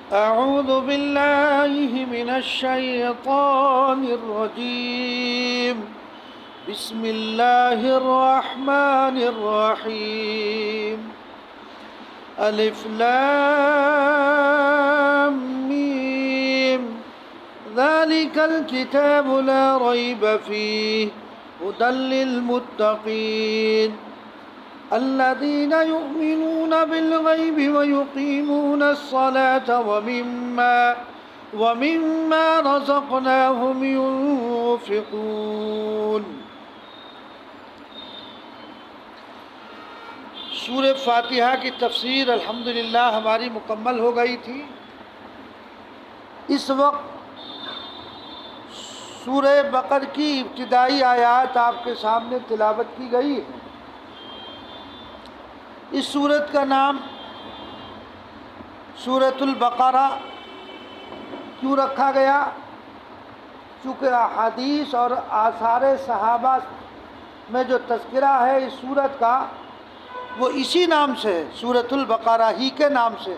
أعوذ بالله من الشيطان الرجيم. بسم الله الرحمن الرحيم. ألف لام ميم. ذلك الكتاب لا ريب فيه هدى للمتقين الذين يؤمنون بالغيب ويقيمون الصلاة ومما رزقناهم ينفقون. سورہ فاتحہ کی تفسیر الحمدللہ ہماری مکمل ہو گئی تھی. اس وقت سورہ بقرہ کی ابتدائی آیات آپ کے سامنے تلاوت کی گئی ہے. اس سورت کا نام سورۃ البقرہ کیوں رکھا گیا؟ چونکہ احادیث اور آثار صحابہ میں جو تذکرہ ہے اس سورت کا وہ اسی نام سے ہے، سورۃ البقرہ ہی کے نام سے.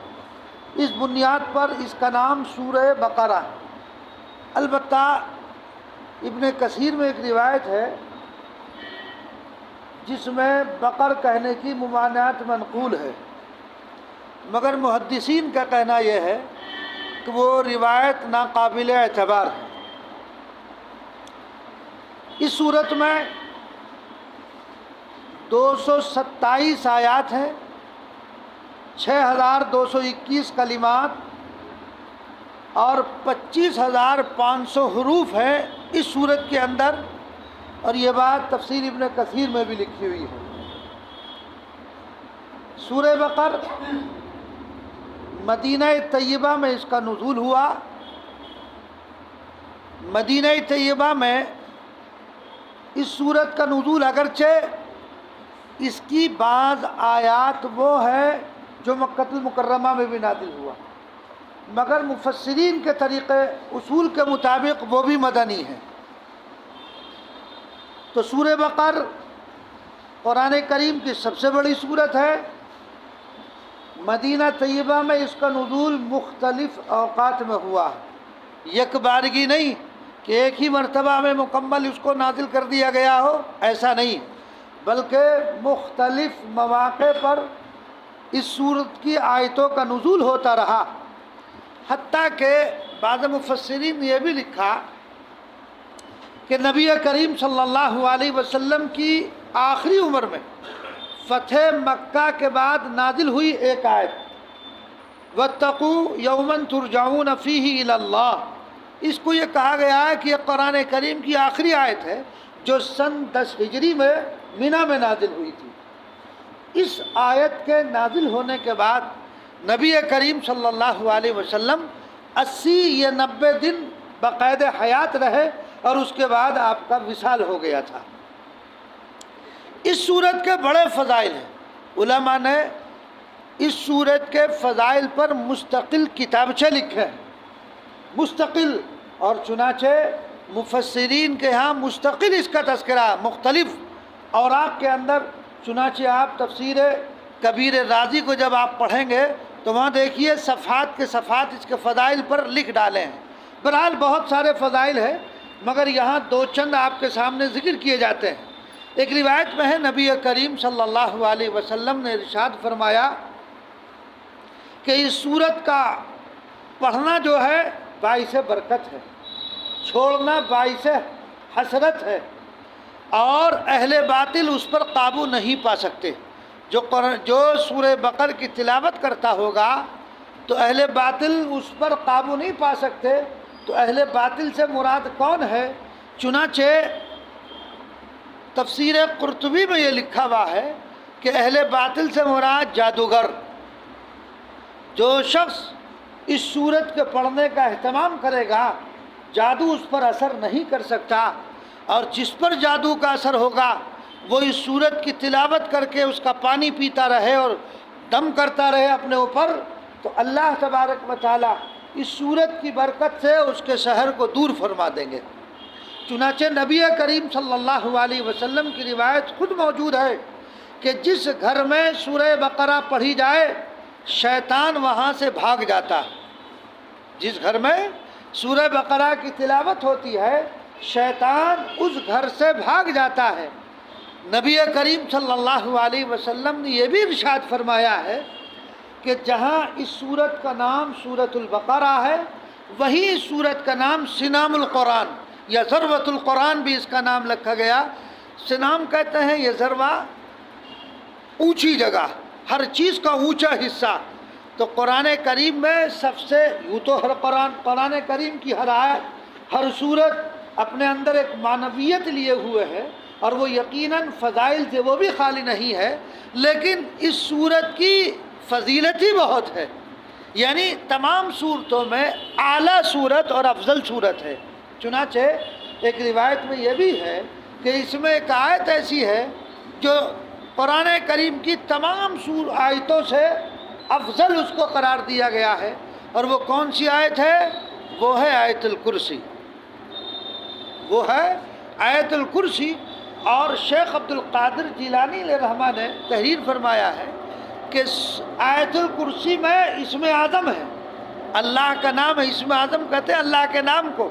اس بنیاد پر اس کا نام سورہ بقرہ ہے. البتہ ابن کثیر میں ایک روایت ہے جس میں بقر کہنے کی ممانعت منقول ہے، مگر محدثین کا کہنا یہ ہے کہ وہ روایت ناقابل اعتبار ہے. اس صورت میں 227 آیات ہیں، 6221 کلمات اور 25500 حروف ہیں اس صورت کے اندر، اور یہ بات تفسیر ابن کثیر میں بھی لکھی ہوئی ہے. سورہ بقرہ مدینہ طیبہ میں اس کا نزول ہوا. مدینہ طیبہ میں اس سورت کا نزول اگرچہ اس کی بعض آیات وہ ہے جو مکہ المکرمہ میں بھی نازل ہوا، مگر مفسرین کے طریقے اصول کے مطابق وہ بھی مدنی ہے. تو سورہ بقرہ قرآن کریم کی سب سے بڑی سورت ہے. مدینہ طیبہ میں اس کا نزول مختلف اوقات میں ہوا ہے، یک بارگی نہیں کہ ایک ہی مرتبہ میں مکمل اس کو نازل کر دیا گیا ہو، ایسا نہیں، بلکہ مختلف مواقع پر اس سورت کی آیتوں کا نزول ہوتا رہا. حتیٰ کہ بعض مفسرین نے یہ بھی لکھا کہ نبی کریم صلی اللہ علیہ وسلم کی آخری عمر میں فتح مکہ کے بعد نازل ہوئی ایک آیت، وَاتَّقُوا يَوْمًا تُرْجَعُونَ فِيهِ إِلَى اللَّهِ. اس کو یہ کہا گیا ہے کہ یہ قرآن کریم کی آخری آیت ہے جو سن 10 ہجری میں مینا میں نازل ہوئی تھی. اس آیت کے نازل ہونے کے بعد نبی کریم صلی اللہ علیہ وسلم 80 یا 90 دن بقید حیات رہے اور اس کے بعد آپ کا وصال ہو گیا تھا. اس سورت کے بڑے فضائل ہیں. علماء نے اس سورت کے فضائل پر مستقل کتابچے لکھے ہیں، مستقل، اور چنانچہ مفسرین کے ہاں مستقل اس کا تذکرہ مختلف اوراق کے اندر. چنانچہ آپ تفسیر کبیر رازی کو جب آپ پڑھیں گے تو وہاں دیکھیے صفحات کے صفحات اس کے فضائل پر لکھ ڈالے ہیں. بہرحال بہت سارے فضائل ہیں، مگر یہاں دو چند آپ کے سامنے ذکر کیے جاتے ہیں. ایک روایت میں ہے نبی کریم صلی اللہ علیہ وسلم نے ارشاد فرمایا کہ اس سورت کا پڑھنا جو ہے باعث برکت ہے، چھوڑنا باعث حسرت ہے، اور اہل باطل اس پر قابو نہیں پا سکتے. جو سورہ بقرہ کی تلاوت کرتا ہوگا تو اہل باطل اس پر قابو نہیں پا سکتے. تو اہل باطل سے مراد کون ہے؟ چنانچہ تفسیر قرطبی میں یہ لکھا ہوا ہے کہ اہل باطل سے مراد جادوگر. جو شخص اس سورت کے پڑھنے کا اہتمام کرے گا جادو اس پر اثر نہیں کر سکتا، اور جس پر جادو کا اثر ہوگا وہ اس سورت کی تلاوت کر کے اس کا پانی پیتا رہے اور دم کرتا رہے اپنے اوپر، تو اللہ تبارک و تعالی اس سورت کی برکت سے اس کے شہر کو دور فرما دیں گے. چنانچہ نبی کریم صلی اللہ علیہ وسلم کی روایت خود موجود ہے کہ جس گھر میں سورہ بقرہ پڑھی جائے شیطان وہاں سے بھاگ جاتا ہے. جس گھر میں سورہ بقرہ کی تلاوت ہوتی ہے شیطان اس گھر سے بھاگ جاتا ہے۔ نبی کریم صلی اللہ علیہ وسلم نے یہ بھی ارشاد فرمایا ہے کہ جہاں اس سورت کا نام سورۃ البقرہ ہے وہی سورت کا نام سنام القرآن یا ذروۃ القرآن بھی اس کا نام رکھا گیا۔ سنام کہتے ہیں یہ ذروہ، اونچی جگہ، ہر چیز کا اونچا حصہ۔ تو قرآن کریم میں سب سے یوں تو ہر قرآن کریم کی ہر آیت ہر سورت اپنے اندر ایک معنویت لیے ہوئے ہے اور وہ یقیناً فضائل سے وہ بھی خالی نہیں ہے، لیکن اس سورت کی فضیلت ہی بہت ہے، یعنی تمام صورتوں میں اعلیٰ صورت اور افضل صورت ہے۔ چنانچہ ایک روایت میں یہ بھی ہے کہ اس میں ایک آیت ایسی ہے جو قرآن کریم کی تمام آیتوں سے افضل اس کو قرار دیا گیا ہے، اور وہ کون سی آیت ہے؟ وہ ہے آیت الکرسی، وہ ہے آیت الکرسی۔ اور شیخ عبد القادر جیلانی علیہ رحمہ نے تحریر فرمایا ہے کہ آیت الکرسی میں اسم اعظم ہے، اللہ کا نام ہے، اسم اعظم کہتے ہیں اللہ کے نام کو،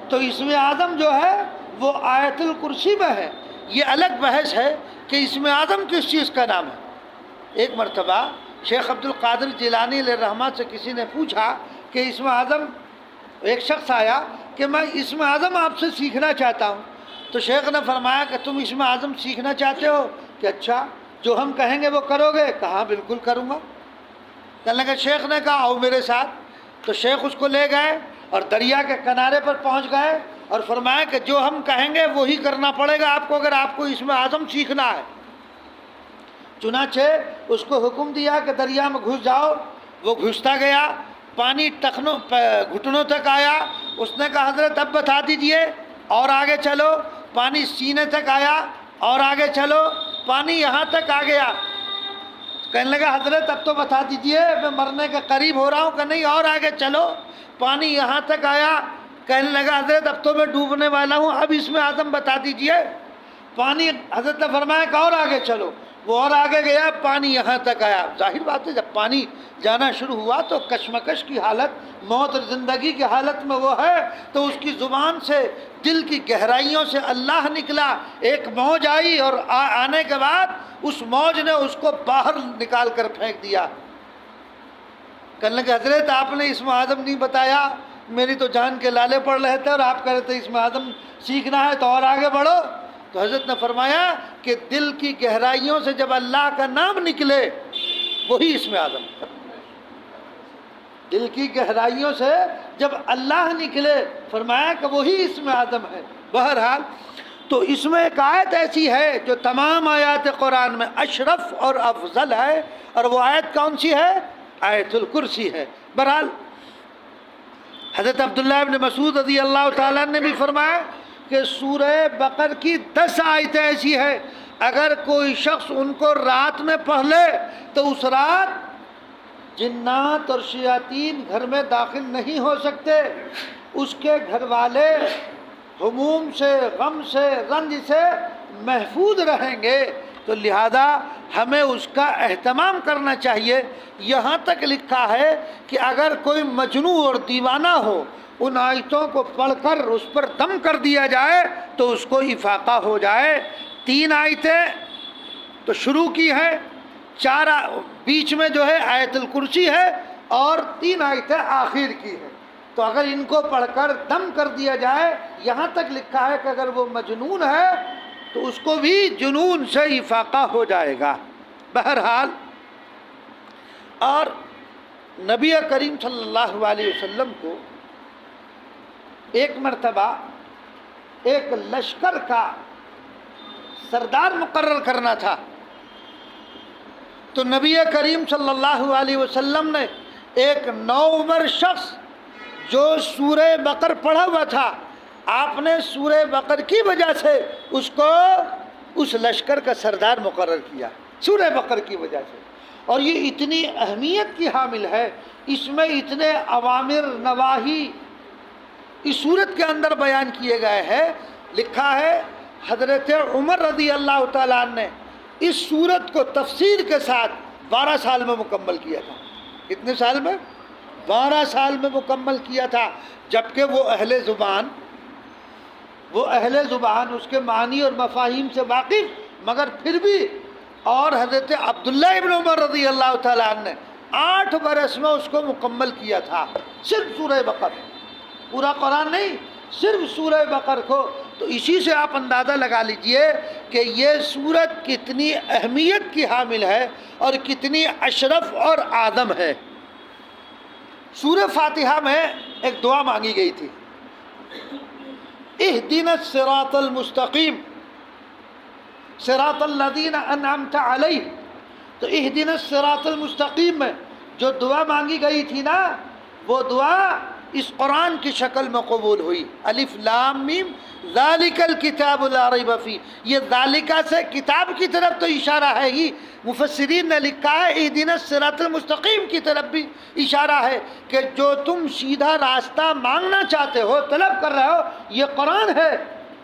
تو اسم اعظم جو ہے وہ آیت الکرسی میں ہے۔ یہ الگ بحث ہے کہ اسم اعظم کس چیز کا نام ہے۔ ایک مرتبہ شیخ عبد القادر جیلانی علیہ رحمہ سے کسی نے پوچھا کہ اسم اعظم، ایک شخص آیا کہ میں اسم اعظم آپ سے سیکھنا چاہتا ہوں، تو شیخ نے فرمایا کہ تم اسم اعظم سیکھنا چاہتے ہو کہ اچھا جو ہم کہیں گے وہ کرو گے؟ کہا بالکل کروں گا۔ کہنے لگا، شیخ نے کہا آؤ میرے ساتھ، تو شیخ اس کو لے گئے اور دریا کے کنارے پر پہنچ گئے اور فرمایا کہ جو ہم کہیں گے وہی کرنا پڑے گا آپ کو اگر آپ کو اسم اعظم سیکھنا ہے۔ چنانچہ اس کو حکم دیا کہ دریا میں گھس جاؤ، وہ گھستا گیا، پانی گھٹنوں تک آیا، اس نے کہا حضرت اب بتا دیجئے اور آگے چلو، پانی سینے تک آیا اور آگے چلو، پانی یہاں تک آ گیا۔ کہنے لگا حضرت اب تو بتا دیجئے میں مرنے کے قریب ہو رہا ہوں، کہ نہیں اور آگے چلو، پانی یہاں تک آیا۔ کہنے لگا حضرت اب تو میں ڈوبنے والا ہوں، اب اس میں اعظم بتا دیجئے۔ پانی، حضرت نے فرمایا کہ اور آگے چلو، وہ اور آگے گیا، پانی یہاں تک آیا۔ ظاہر بات ہے جب پانی جانا شروع ہوا تو کشمکش کی حالت، موت اور زندگی کی حالت میں وہ ہے، تو اس کی زبان سے دل کی گہرائیوں سے اللہ نکلا، ایک موج آئی اور آنے کے بعد اس موج نے اس کو باہر نکال کر پھینک دیا۔ کہنے لگے حضرت آپ نے اسم اعظم نہیں بتایا، میری تو جان کے لالے پڑ رہے تھے اور آپ کہہ رہے تھے اسم اعظم سیکھنا ہے تو اور آگے بڑھو۔ تو حضرت نے فرمایا کہ دل کی گہرائیوں سے جب اللہ کا نام نکلے وہی اسم اعظم ہے۔ دل کی گہرائیوں سے جب اللہ نکلے فرمایا کہ وہی اسم اعظم ہے۔ بہرحال تو اس میں ایک آیت ایسی ہے جو تمام آیات قرآن میں اشرف اور افضل ہے، اور وہ آیت کون سی ہے؟ آیت الکرسی ہے۔ بہرحال حضرت عبداللہ ابن مسعود رضی اللہ تعالیٰ نے بھی فرمایا کہ سورہ بقر کی 10 آیتیں ایسی ہیں اگر کوئی شخص ان کو رات میں پڑھ لے تو اس رات جنات اور شیاطین گھر میں داخل نہیں ہو سکتے، اس کے گھر والے ہموم سے، غم سے، رنج سے محفوظ رہیں گے۔ تو لہذا ہمیں اس کا اہتمام کرنا چاہیے۔ یہاں تک لکھا ہے کہ اگر کوئی مجنون اور دیوانہ ہو ان آیتوں کو پڑھ کر اس پر دم کر دیا جائے تو اس کو افاقہ ہو جائے۔ 3 آیتیں تو شروع کی ہیں، 4 بیچ میں جو ہے آیت الکرسی ہے اور 3 آیتیں آخر کی ہیں۔ تو اگر ان کو پڑھ کر دم کر دیا جائے، یہاں تک لکھا ہے کہ اگر وہ مجنون ہے تو اس کو بھی جنون سے افاقہ ہو جائے گا۔ بہرحال اور نبی کریم صلی اللہ علیہ وسلم کو ایک مرتبہ ایک لشکر کا سردار مقرر کرنا تھا، تو نبی کریم صلی اللہ علیہ وسلم نے ایک نوعمر شخص جو سورہ بقر پڑھا ہوا تھا، آپ نے سورہ بقر کی وجہ سے اس کو اس لشکر کا سردار مقرر کیا، سورہ بقر کی وجہ سے۔ اور یہ اتنی اہمیت کی حامل ہے، اس میں اتنے اوامر نواہی اس صورت کے اندر بیان کیے گئے ہیں۔ لکھا ہے حضرت عمر رضی اللہ تعالیٰ عنہ نے اس صورت کو تفسیر کے ساتھ 12 سال میں مکمل کیا تھا۔ کتنے سال میں؟ 12 سال میں مکمل کیا تھا، جبکہ وہ اہل زبان اس کے معنی اور مفاہیم سے واقف، مگر پھر بھی، اور حضرت عبداللہ ابن عمر رضی اللہ تعالیٰ عنہ نے 8 برس میں اس کو مکمل کیا تھا، صرف سورہ بقرہ، پورا قرآن نہیں، صرف سورہ بقرہ کو۔ تو اسی سے آپ اندازہ لگا لیجئے کہ یہ سورت کتنی اہمیت کی حامل ہے اور کتنی اشرف اور اعظم ہے۔ سورہ فاتحہ میں ایک دعا مانگی گئی تھی، اہدنا الصراط المستقیم صراط الذین انعمت علیہم۔ تو اہدنا الصراط المستقیم میں جو دعا مانگی گئی تھی نا، وہ دعا اس قرآن کی شکل میں قبول ہوئی، الف لام میم ذالک الکتاب لا ریب فیہ۔ یہ ذالکہ سے کتاب کی طرف تو اشارہ ہے ہی، مفسرین نے لکھا ہے اہدنا الصراط المستقیم کی طرف بھی اشارہ ہے کہ جو تم سیدھا راستہ مانگنا چاہتے ہو، طلب کر رہے ہو، یہ قرآن ہے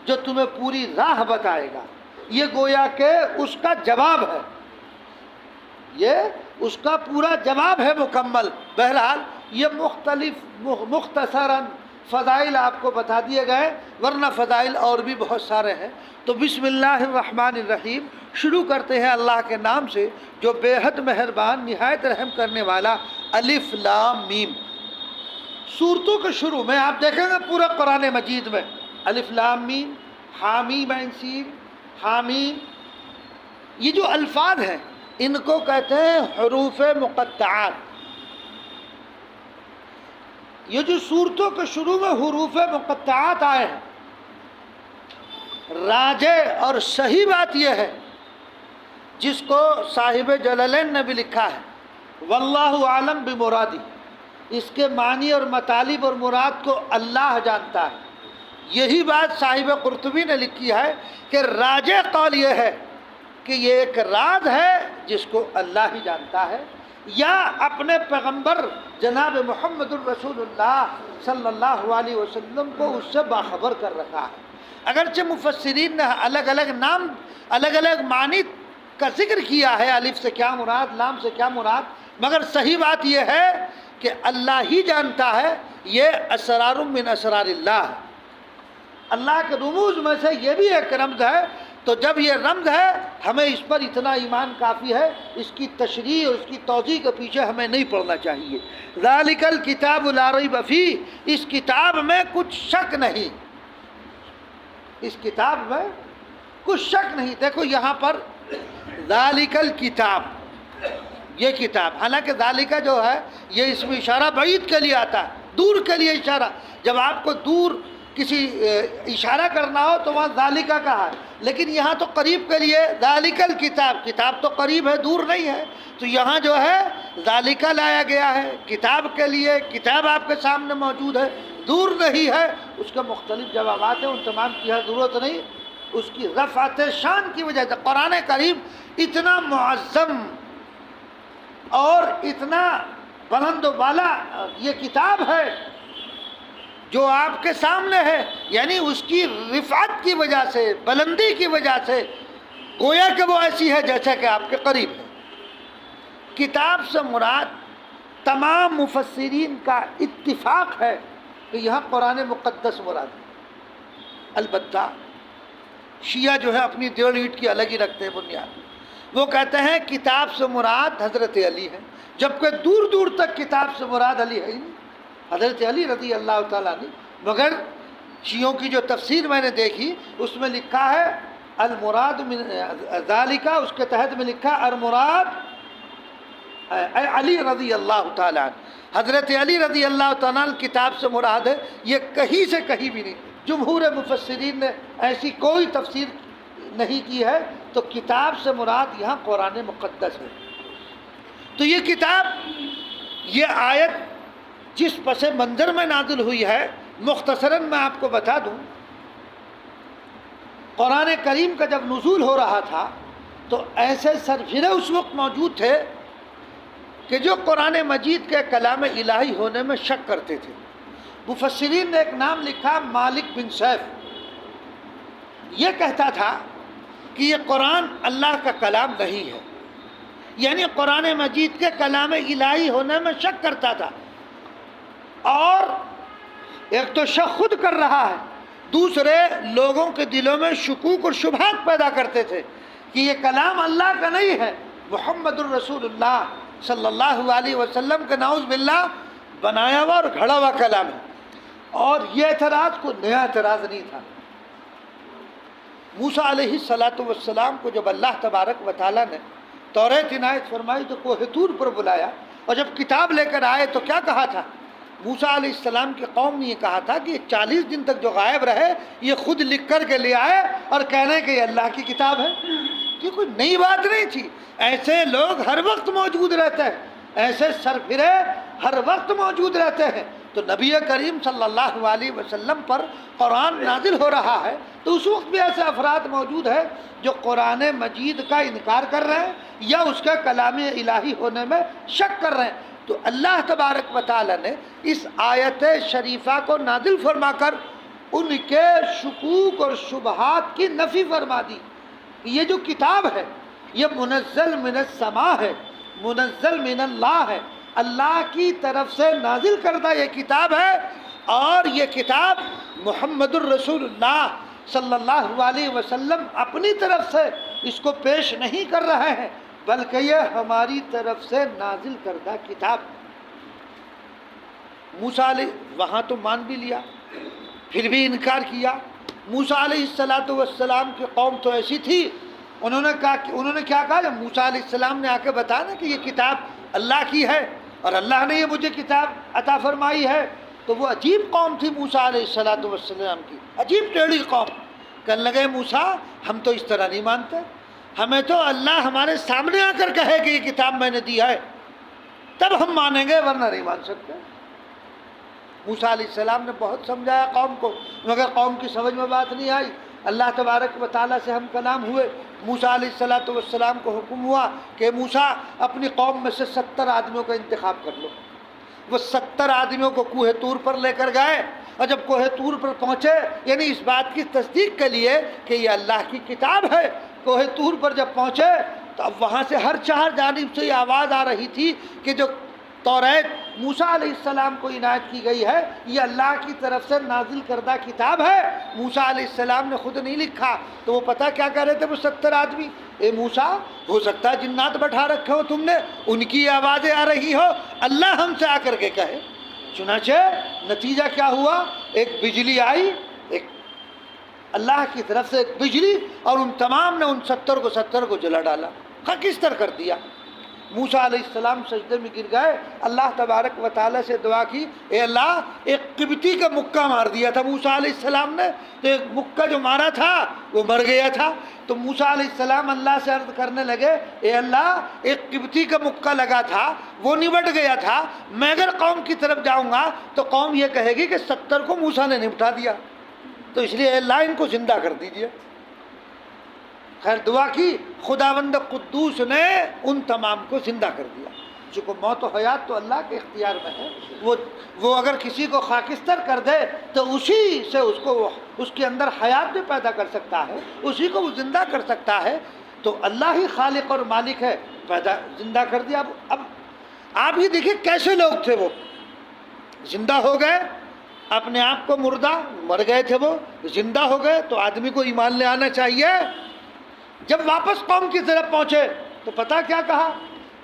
جو تمہیں پوری راہ بتائے گا۔ یہ گویا کہ اس کا جواب ہے، یہ اس کا پورا جواب ہے مکمل۔ بہرحال یہ مختصراً فضائل آپ کو بتا دیے گئے، ورنہ فضائل اور بھی بہت سارے ہیں۔ تو بسم اللہ الرحمن الرحیم، شروع کرتے ہیں اللہ کے نام سے جو بے حد مہربان نہایت رحم کرنے والا۔ الف لام میم، سورتوں کے شروع میں آپ دیکھیں گے پورا قرآن مجید میں الف لام میم، حامیم عین سین، حامیم، یہ جو الفاظ ہیں ان کو کہتے ہیں حروف مقطعات۔ یہ جو سورتوں کے شروع میں حروف مقطعات آئے ہیں، راجع اور صحیح بات یہ ہے، جس کو صاحب جلالین نے بھی لکھا ہے، واللہ عالم بمرادی، اس کے معنی اور مطالب اور مراد کو اللہ جانتا ہے۔ یہی بات صاحب قرطبی نے لکھی ہے کہ راجع قول یہ ہے کہ یہ ایک راز ہے جس کو اللہ ہی جانتا ہے، یا اپنے پیغمبر جناب محمد الرسول اللہ صلی اللہ علیہ وسلم کو اس سے باخبر کر رکھا ہے۔ اگرچہ مفسرین نے الگ الگ نام، الگ الگ معنی کا ذکر کیا ہے، الف سے کیا مراد، لام سے کیا مراد، مگر صحیح بات یہ ہے کہ اللہ ہی جانتا ہے۔ یہ اسرار من اسرار اللہ، اللہ کے رموز میں سے یہ بھی ایک رمز ہے۔ تو جب یہ رمز ہے، ہمیں اس پر اتنا ایمان کافی ہے، اس کی تشریح اور اس کی توضیح کے پیچھے ہمیں نہیں پڑنا چاہیے۔ ذالک الکتاب لا ریب فیہ، اس کتاب میں کچھ شک نہیں، اس کتاب میں کچھ شک نہیں۔ دیکھو یہاں پر ذالک الکتاب، یہ کتاب، حالانکہ ذالکہ جو ہے یہ اس میں اشارہ بعید کے لیے آتا ہے، دور کے لیے اشارہ۔ جب آپ کو دور کسی اشارہ کرنا ہو تو وہاں ذالکہ کہا ہے، لیکن یہاں تو قریب کے لیے ذالک الکتاب، کتاب تو قریب ہے، دور نہیں ہے، تو یہاں جو ہے ذالکہ لایا گیا ہے کتاب کے لیے۔ کتاب آپ کے سامنے موجود ہے، دور نہیں ہے۔ اس کے مختلف جوابات ہیں، ان تمام کی ضرورت نہیں، اس کی رفعت شان کی وجہ سے قرآن کریم اتنا معظم اور اتنا بلند و بالا یہ کتاب ہے جو آپ کے سامنے ہے، یعنی اس کی رفعت کی وجہ سے، بلندی کی وجہ سے، گویا کہ وہ ایسی ہے جیسا کہ آپ کے قریب ہے۔ کتاب سے مراد تمام مفسرین کا اتفاق ہے کہ یہاں قرآن مقدس مراد ہے۔ البتہ شیعہ جو ہے اپنی دیڑھ اینٹ کی الگ ہی رکھتے ہیں بنیاد، وہ کہتے ہیں کتاب سے مراد حضرت علی ہے، جبکہ دور دور تک کتاب سے مراد علی ہے ہی نہیں، حضرت علی رضی اللہ تعالیٰ عنہ۔ مگر شیعوں کی جو تفسیر میں نے دیکھی اس میں لکھا ہے المراد من ذالکہ، اس کے تحت میں لکھا المراد علی رضی اللہ تعالیٰ عنہ، حضرت علی رضی اللہ تعالیٰ عنہ کتاب سے مراد ہے۔ یہ کہیں سے کہیں بھی نہیں، جمہور مفسرین نے ایسی کوئی تفسیر نہیں کی ہے، تو کتاب سے مراد یہاں قرآن مقدس ہے۔ تو یہ کتاب، یہ آیت جس پس منظر میں نازل ہوئی ہے، مختصراً میں آپ کو بتا دوں، قرآن کریم کا جب نزول ہو رہا تھا تو ایسے سرفرے اس وقت موجود تھے کہ جو قرآن مجید کے کلام الہی ہونے میں شک کرتے تھے۔ مفسرین نے ایک نام لکھا مالک بن سیف، یہ کہتا تھا کہ یہ قرآن اللہ کا کلام نہیں ہے، یعنی قرآن مجید کے کلام الہی ہونے میں شک کرتا تھا۔ اور ایک تو شک خود کر رہا ہے، دوسرے لوگوں کے دلوں میں شکوک اور شبہات پیدا کرتے تھے کہ یہ کلام اللہ کا نہیں ہے، محمد الرسول اللہ صلی اللہ علیہ وسلم کا نعوذ باللہ بنایا ہوا اور گھڑا ہوا کلام ہے۔ اور یہ اعتراض کوئی نیا اعتراض نہیں تھا۔ موسیٰ علیہ السلام کو جب اللہ تبارک و تعالیٰ نے توریت عنایت فرمائی تو کوہ طور پر بلایا، اور جب کتاب لے کر آئے تو کیا کہا تھا؟ موسیٰ علیہ السلام کی قوم نے یہ کہا تھا کہ 40 دن تک جو غائب رہے یہ خود لکھ کر کے لے آئے اور کہنے کہ یہ اللہ کی کتاب ہے۔ یہ کوئی نئی بات نہیں تھی، ایسے لوگ ہر وقت موجود رہتے ہیں، ایسے سرفرے ہر وقت موجود رہتے ہیں۔ تو نبی کریم صلی اللہ علیہ وسلم پر قرآن نازل ہو رہا ہے تو اس وقت بھی ایسے افراد موجود ہیں جو قرآن مجید کا انکار کر رہے ہیں یا اس کے کلام الہی ہونے میں شک کر رہے ہیں۔ تو اللہ تبارک و تعالی نے اس آیت شریفہ کو نازل فرما کر ان کے شکوک اور شبہات کی نفی فرما دی۔ یہ جو کتاب ہے یہ منزل من السماء ہے، منزل من اللہ ہے، اللہ کی طرف سے نازل کردہ یہ کتاب ہے، اور یہ کتاب محمد الرسول اللہ صلی اللہ علیہ وسلم اپنی طرف سے اس کو پیش نہیں کر رہے ہیں، بلکہ یہ ہماری طرف سے نازل کردہ کتاب۔ موسیٰ علیہ وہاں تو مان بھی لیا، پھر بھی انکار کیا۔ موسیٰ علیہ السلام کی قوم تو ایسی تھی، انہوں نے کیا کہا؟ جب موسیٰ علیہ السلام نے آ کے بتایا نا کہ یہ کتاب اللہ کی ہے اور اللہ نے یہ مجھے کتاب عطا فرمائی ہے، تو وہ عجیب قوم تھی موسیٰ علیہ السلام کی، عجیب ٹیڑھی قوم۔ کہنے لگے موسیٰ ہم تو اس طرح نہیں مانتے، ہمیں تو اللہ ہمارے سامنے آ کر کہے کہ یہ کتاب میں نے دی ہے تب ہم مانیں گے، ورنہ نہیں مان سکتے۔ موسیٰ علیہ السلام نے بہت سمجھایا قوم کو، مگر قوم کی سمجھ میں بات نہیں آئی۔ اللہ تبارک و تعالیٰ سے ہم کلام ہوئے، موسیٰ علیہ السلام کو حکم ہوا کہ موسیٰ اپنی قوم میں سے 70 آدمیوں کا انتخاب کر لو۔ وہ 70 آدمیوں کو کوہ طور پر لے کر گئے، اور جب کوہ طور پر پہنچے، یعنی اس بات کی تصدیق کے لیے کہ یہ اللہ کی کتاب ہے، کوہ طور پر جب پہنچے تو اب وہاں سے ہر 4 جانب سے یہ آواز آ رہی تھی کہ جو توریت موسیٰ علیہ السلام کو عنایت کی گئی ہے یہ اللہ کی طرف سے نازل کردہ کتاب ہے، موسیٰ علیہ السلام نے خود نہیں لکھا۔ تو وہ پتہ کیا کہہ رہے تھے وہ 70 آدمی؟ اے موسیٰ ہو سکتا ہے جنات بٹھا رکھے ہو تم نے، ان کی آوازیں آ رہی ہو، اللہ ہم سے آ کر کے کہے۔ چنانچہ نتیجہ کیا ہوا؟ ایک بجلی آئی، ایک اللہ کی طرف سے ایک بجلی، اور ان تمام نے ان 70 کو جلا ڈالا، خاکستر کر دیا۔ موسیٰ علیہ السلام سجدے میں گر گئے، اللہ تبارک و تعالیٰ سے دعا کی، اے اللہ ایک قبطی کا مکہ مار دیا تھا موسیٰ علیہ السلام نے، تو ایک مکہ جو مارا تھا وہ مر گیا تھا۔ تو موسیٰ علیہ السلام اللہ سے عرض کرنے لگے، اے اللہ ایک قبطی کا مکہ لگا تھا وہ نبٹ گیا تھا، میں اگر قوم کی طرف جاؤں گا تو قوم یہ کہے گی کہ 70 کو موسیٰ نے نپٹا دیا، تو اس لیے اے اللہ ان کو زندہ کر دیجیے۔ خیر دعا کی، خداوند قدوس نے ان تمام کو زندہ کر دیا۔ چونکہ موت و حیات تو اللہ کے اختیار میں ہے، وہ اگر کسی کو خاکستر کر دے تو اسی سے اس کے اندر حیات بھی پیدا کر سکتا ہے، اسی کو وہ زندہ کر سکتا ہے۔ تو اللہ ہی خالق اور مالک ہے، زندہ کر دیا۔ اب آپ ہی دیکھیں کیسے لوگ تھے، وہ زندہ ہو گئے، اپنے آپ کو مردہ، مر گئے تھے وہ زندہ ہو گئے۔ تو آدمی کو ایمان لے آنا چاہیے۔ جب واپس قوم کی طرف پہنچے تو پتہ کیا کہا؟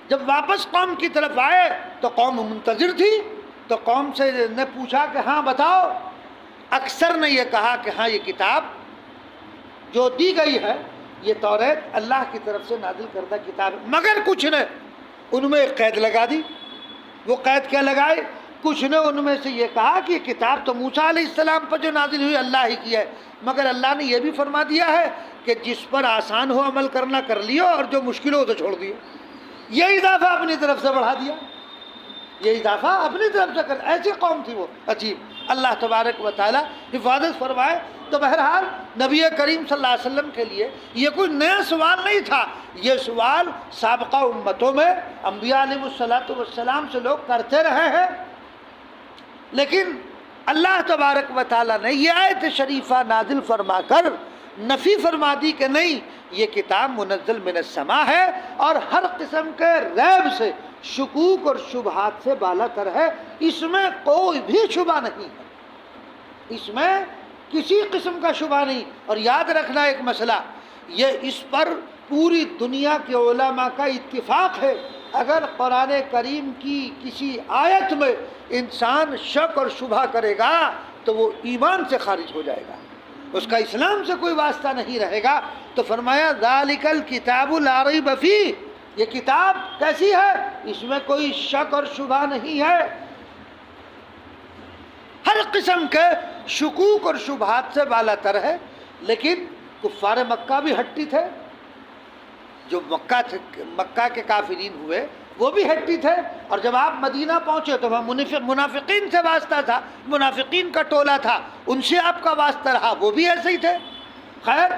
جب واپس قوم کی طرف آئے تو قوم منتظر تھی، تو قوم سے نے پوچھا کہ ہاں بتاؤ۔ اکثر نے یہ کہا کہ ہاں یہ کتاب جو دی گئی ہے یہ توریت اللہ کی طرف سے نازل کردہ کتاب ہے، مگر کچھ نے ان میں ایک قید لگا دی۔ وہ قید کیا لگائے؟ کچھ نے ان میں سے یہ کہا کہ یہ کتاب تو موسیٰ علیہ السلام پر جو نازل ہوئی اللہ ہی کی ہے، مگر اللہ نے یہ بھی فرما دیا ہے کہ جس پر آسان ہو عمل کرنا کر لیو، اور جو مشکل ہو تو چھوڑ دیو۔ یہ اضافہ اپنی طرف سے بڑھا دیا، یہ اضافہ اپنی طرف سے کر، ایسی قوم تھی وہ عجیب۔ اللہ تبارک و تعالی حفاظت فرمائے۔ تو بہرحال نبی کریم صلی اللہ علیہ وسلم کے لیے یہ کوئی نیا سوال نہیں تھا، یہ سوال سابقہ امتوں میں انبیاء علیہ السلام سے لوگ کرتے رہے ہیں، لیکن اللہ تبارک و تعالی نے یہ آیت شریفہ نازل فرما کر نفی فرما دی کہ نہیں، یہ کتاب منزل من السماء ہے اور ہر قسم کے ریب سے، شکوک اور شبہات سے بالا تر ہے، اس میں کوئی بھی شبہ نہیں ہے، اس میں کسی قسم کا شبہ نہیں۔ اور یاد رکھنا ایک مسئلہ، یہ اس پر پوری دنیا کے علماء کا اتفاق ہے، اگر قرآن کریم کی کسی آیت میں انسان شک اور شبہ کرے گا تو وہ ایمان سے خارج ہو جائے گا، اس کا اسلام سے کوئی واسطہ نہیں رہے گا۔ تو فرمایا ذالک الکتاب لا ریب فیہ، یہ کتاب کیسی ہے؟ اس میں کوئی شک اور شبہ نہیں ہے، ہر قسم کے شکوک اور شبہات سے بالا تر ہے۔ لیکن کفار مکہ بھی ہٹی تھے، جو مکہ کے کافرین ہوئے وہ بھی ہٹی تھے، اور جب آپ مدینہ پہنچے تو وہاں منافقین سے واسطہ تھا، منافقین کا ٹولہ تھا، ان سے آپ کا واسطہ رہا، وہ بھی ایسے ہی تھے۔ خیر